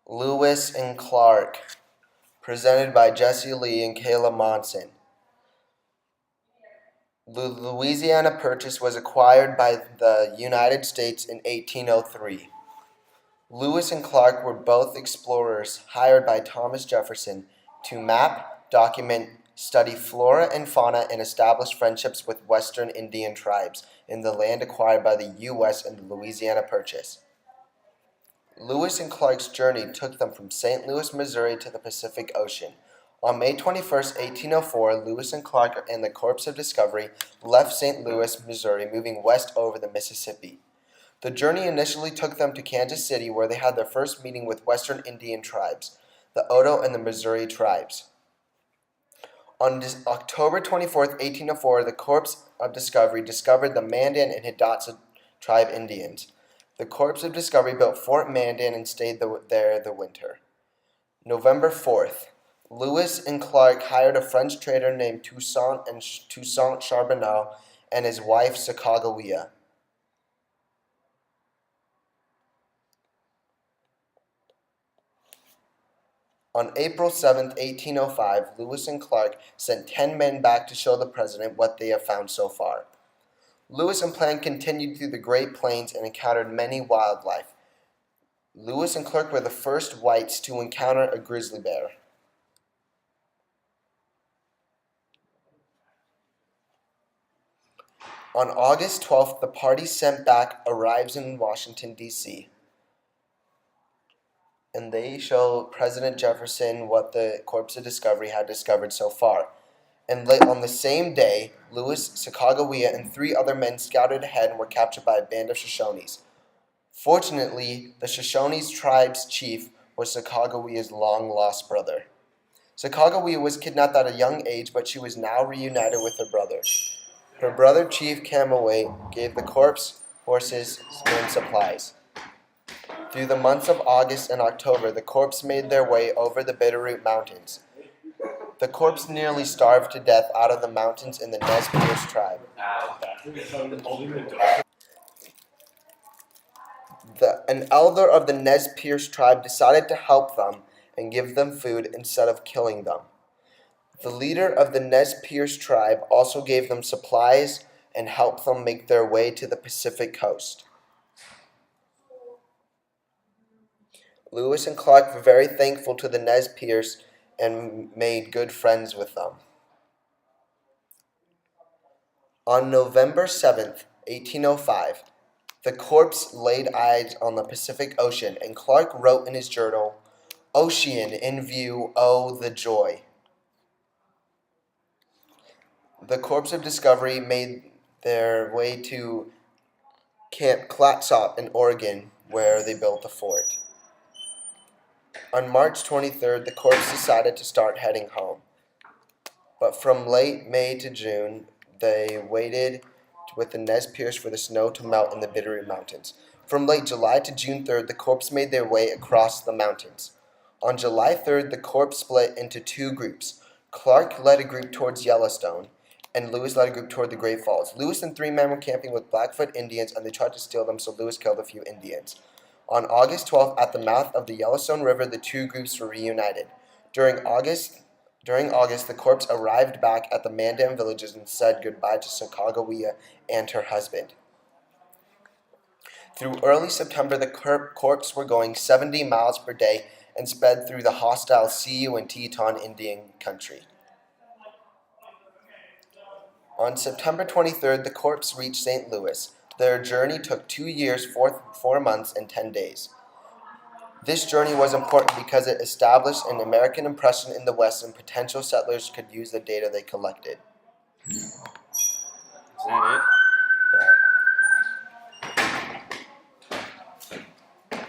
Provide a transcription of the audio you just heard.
Lewis and Clark, presented by Jesse Lee and Kayla Monson. The Louisiana Purchase was acquired by the United States in 1803. Lewis and Clark were both explorers hired by Thomas Jefferson to map, document, study flora and fauna, and establish friendships with Western Indian tribes in the land acquired by the U.S. in the Louisiana Purchase. Lewis and Clark's journey took them from St. Louis, Missouri to the Pacific Ocean. On May 21, 1804, Lewis and Clark and the Corps of Discovery left St. Louis, Missouri, moving west over the Mississippi. The journey initially took them to Kansas City, where they had their first meeting with Western Indian tribes, the Oto and the Missouri tribes. On October 24, 1804, the Corps of Discovery discovered the Mandan and Hidatsa tribe Indians. The Corps of Discovery built Fort Mandan and stayed there the winter. November 4th, Lewis and Clark hired a French trader named Toussaint Charbonneau and his wife Sacagawea. On April 7, 1805, Lewis and Clark sent 10 men back to show the president what they have found so far. Lewis and Clark continued through the Great Plains and encountered many wildlife. Lewis and Clark were the first whites to encounter a grizzly bear. On August 12th, the party sent back arrives in Washington, D.C., and they show President Jefferson what the Corps of Discovery had discovered so far. And late on the same day, Lewis, Sacagawea, and 3 other men scouted ahead and were captured by a band of Shoshones. Fortunately, the Shoshones tribe's chief was Sacagawea's long-lost brother. Sacagawea was kidnapped at a young age, but she was now reunited with her brother. Her brother, Chief Camaway, gave the corps horses and supplies. Through the months of August and October, the corps made their way over the Bitterroot Mountains. The corps nearly starved to death out of the mountains in the Nez Perce tribe. An elder of the Nez Perce tribe decided to help them and give them food instead of killing them. The leader of the Nez Perce tribe also gave them supplies and helped them make their way to the Pacific coast. Lewis and Clark were very thankful to the Nez Perce and made good friends with them. On November 7th, 1805, the corps laid eyes on the Pacific Ocean, and Clark wrote in his journal, "Ocean in view, oh, the joy." The Corps of Discovery made their way to Camp Clatsop in Oregon, where they built a fort. On March 23rd, the Corps decided to start heading home. But from late May to June, they waited with the Nez Perce for the snow to melt in the Bitterroot Mountains. From late July to June 3rd, the Corps made their way across the mountains. On July 3rd, the Corps split into 2 groups. Clark led a group towards Yellowstone, and Lewis led a group toward the Great Falls. Lewis and 3 men were camping with Blackfoot Indians, and they tried to steal them, so Lewis killed a few Indians. On August 12th, at the mouth of the Yellowstone River, the 2 groups were reunited. During August, the corps arrived back at the Mandan villages and said goodbye to Sacagawea and her husband. Through early September, the corps were going 70 miles per day and sped through the hostile Sioux and Teton Indian country. On September 23rd, the corps reached St. Louis. Their journey took 2 years, 4 months, and 10 days. This journey was important because it established an American impression in the West, and potential settlers could use the data they collected. Is that it?